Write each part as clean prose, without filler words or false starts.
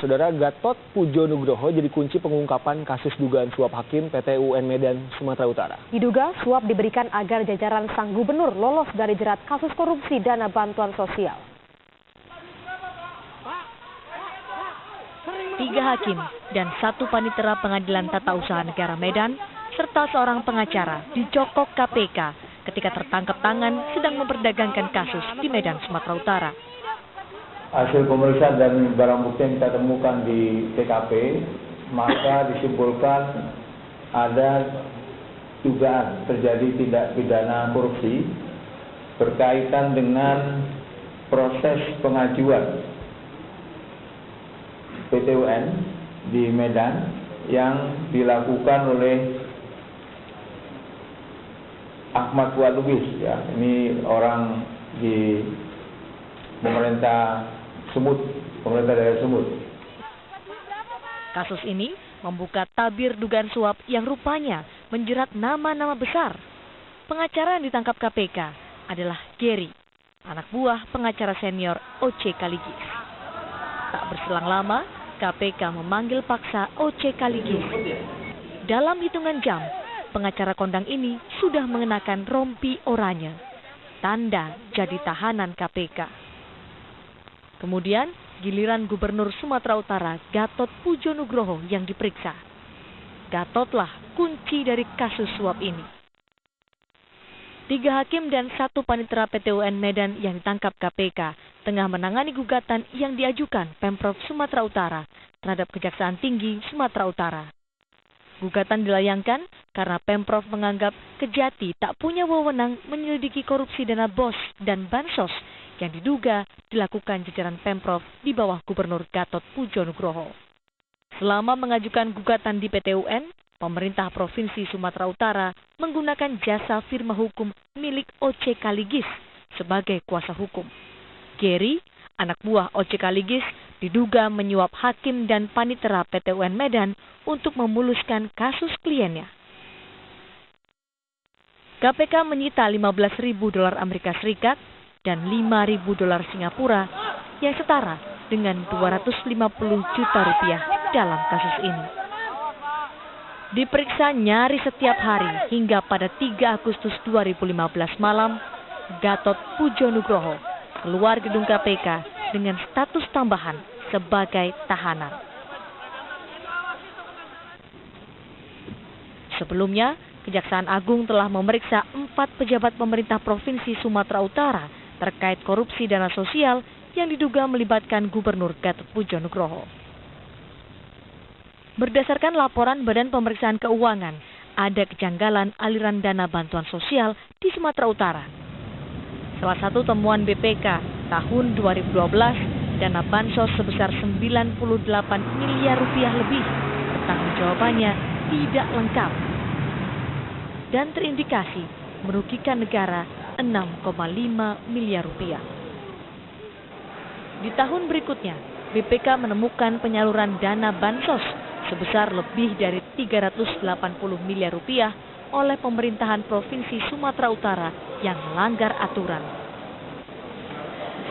Saudara, Gatot Pujo Nugroho jadi kunci pengungkapan kasus dugaan suap hakim PT UN Medan, Sumatera Utara. Diduga suap diberikan agar jajaran sang gubernur lolos dari jerat kasus korupsi dana bantuan sosial. 3 hakim dan 1 panitera Pengadilan Tata Usaha Negara Medan serta seorang pengacara dicokok KPK ketika tertangkap tangan sedang memperdagangkan kasus di Medan, Sumatera Utara. Hasil pemeriksaan dan barang bukti yang kita temukan di TKP, maka disimpulkan ada dugaan terjadi tindak pidana korupsi berkaitan dengan proses pengajuan PT UN di Medan yang dilakukan oleh Ahmad Fuad Lubis, ya, ini orang di pemerintah daerah Sumut. Kasus ini membuka tabir dugaan suap yang rupanya menjerat nama-nama besar. Pengacara yang ditangkap KPK adalah Gary, anak buah pengacara senior O.C. Kaligis. Tak berselang lama, KPK memanggil paksa O.C. Kaligis. Dalam hitungan jam, pengacara kondang ini sudah mengenakan rompi oranye, tanda jadi tahanan KPK. Kemudian, giliran Gubernur Sumatera Utara Gatot Pujo Nugroho yang diperiksa. Gatotlah kunci dari kasus suap ini. 3 hakim dan 1 panitera PT UN Medan yang ditangkap KPK tengah menangani gugatan yang diajukan Pemprov Sumatera Utara terhadap Kejaksaan Tinggi Sumatera Utara. Gugatan dilayangkan karena Pemprov menganggap Kejati tak punya wewenang menyelidiki korupsi dana BOS dan Bansos yang diduga dilakukan jajaran Pemprov di bawah Gubernur Gatot Pujo Nugroho. Selama mengajukan gugatan di PT UN, pemerintah Provinsi Sumatera Utara menggunakan jasa firma hukum milik O.C. Kaligis sebagai kuasa hukum. Gary, anak buah O.C. Kaligis, diduga menyuap hakim dan panitera PT UN Medan untuk memuluskan kasus kliennya. KPK menyita $15.000 Amerika Serikat dan $5.000 Singapura yang setara dengan 250 juta rupiah dalam kasus ini. Diperiksa nyaris setiap hari hingga pada 3 Agustus 2015 malam, Gatot Pujo Nugroho keluar gedung KPK dengan status tambahan sebagai tahanan. Sebelumnya, Kejaksaan Agung telah memeriksa 4 pejabat pemerintah Provinsi Sumatera Utara terkait korupsi dana sosial yang diduga melibatkan Gubernur Gatot Pujo Nugroho. Berdasarkan laporan Badan Pemeriksaan Keuangan, ada kejanggalan aliran dana bantuan sosial di Sumatera Utara. Salah satu temuan BPK tahun 2012, dana bansos sebesar 98 miliar rupiah lebih, pertanggungjawabannya tidak lengkap dan terindikasi merugikan negara 6,5 miliar rupiah. Di tahun berikutnya, BPK menemukan penyaluran dana bansos sebesar lebih dari 380 miliar rupiah oleh pemerintahan Provinsi Sumatera Utara yang melanggar aturan.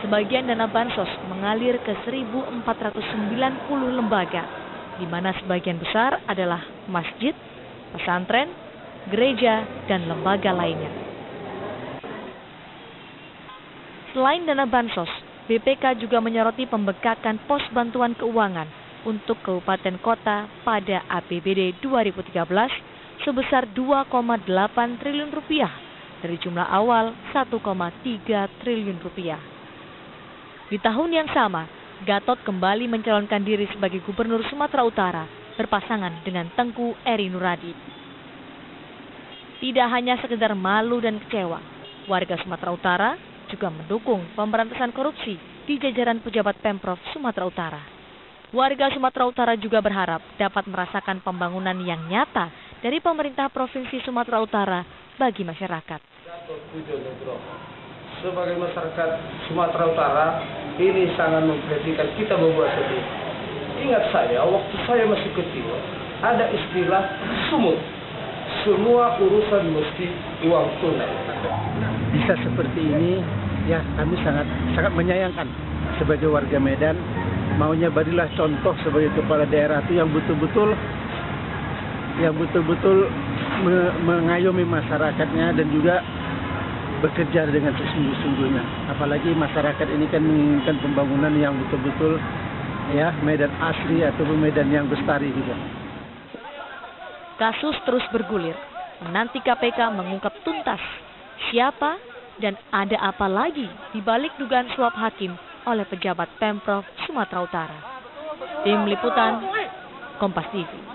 Sebagian dana bansos mengalir ke 1.490 lembaga, di mana sebagian besar adalah masjid, pesantren, gereja, dan lembaga lainnya. Selain dana bansos, BPK juga menyoroti pembekakan pos bantuan keuangan untuk kabupaten kota pada APBD 2013 sebesar 2,8 triliun rupiah dari jumlah awal 1,3 triliun rupiah. Di tahun yang sama, Gatot kembali mencalonkan diri sebagai Gubernur Sumatera Utara berpasangan dengan Tengku Eri Nuradi. Tidak hanya sekedar malu dan kecewa, warga Sumatera Utara juga mendukung pemberantasan korupsi di jajaran pejabat Pemprov Sumatera Utara. Warga Sumatera Utara juga berharap dapat merasakan pembangunan yang nyata dari pemerintah Provinsi Sumatera Utara bagi masyarakat. Sebagai masyarakat Sumatera Utara, ini sangat memprihatinkan, kita berbuat sedih. Ingat saya, waktu saya masih kecil, ada istilah sumut. Semua urusan mesti uang tunai. Bisa seperti ini, ya kami sangat menyayangkan sebagai warga Medan maunya berilah contoh sebagai kepala daerah itu yang betul-betul mengayomi masyarakatnya dan juga bekerja dengan sesungguh-sungguhnya. Apalagi masyarakat ini kan menginginkan pembangunan yang betul-betul ya medan asli ataupun medan yang bestari juga. Kasus terus bergulir, menanti KPK mengungkap tuntas siapa dan ada apa lagi di balik dugaan suap hakim oleh pejabat Pemprov Sumatera Utara. Tim Liputan, Kompas TV.